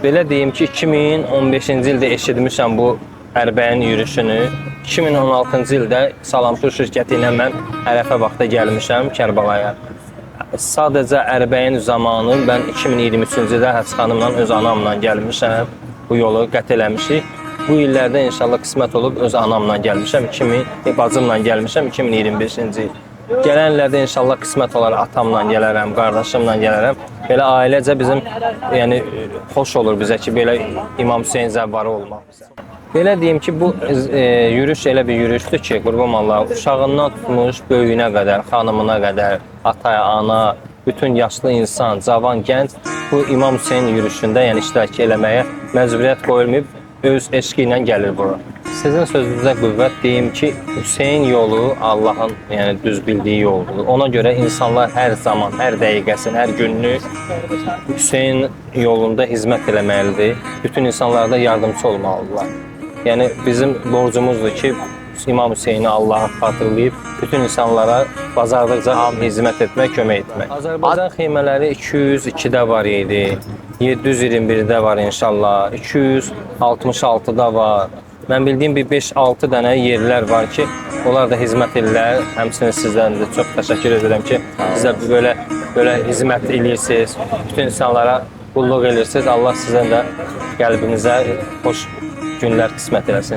Belə deyim ki, 2015-ci ildə eşitmişəm bu Ərbəyin yürüşünü. 2016-cı ildə Salamtur şirkəti ilə mən Ərəfə vaxta gəlmişəm Kərbəlaya. Sadəcə Ərbəyin zamanı mən 2023-cü ildə Həcc xanımla öz anamla gəlmişəm. Bu yolu qət eləmişik. Bu illərdə inşallah qismət olub öz anamla gəlmişəm. Bacımla gəlmişəm 2025-ci il. Gələn illərdə inşallah qismət olar atamla gələrəm, qardaşımla gələrəm. Belə ailecə bizim yəni xoş olur bizə ki, belə İmam Hüseyn zəvvarı olmaq. Belə deyim ki, bu yürüş elə bir yürüşdür ki, qurban Allah, uşağından tutmuş böyüyünə qədər, xanımına qədər, ataya, ana, bütün yaşlı insan, cavan, gənc bu İmam Hüseyn yürüşündə yəni iştirak eləməyə məcburiyyət qoyulmayıb, öz eşqi ilə gəlir bura. Sizin sözünüzə qüvvət deyim ki, Hüseyn yolu Allahın yəni düz bildiyi yoldur. Ona görə insanlar hər zaman, hər dəqiqəsini, hər günlük Hüseyn yolunda hizmət eləməlidir. Bütün insanlara da yardımcı olmalıdırlar. Yəni bizim borcumuzdur ki, İmam Hüseyni Allah'a xatırlayıb bütün insanlara bacardıqca hizmət etmək, kömək etmək. Azərbaycan xeymələri 202-də var idi, 721-də var inşallah, 266-da var. Mən bildiyim bir 5-6 dənə yerlər var ki, onlar da hizmət edirlər. Həmçinin sizdən də çox təşəkkür edirəm ki, sizə belə hizmət edirsiniz, bütün insanlara qulluq edirsiniz. Allah sizə də qəlbinizə xoş günlər qismət eləsin.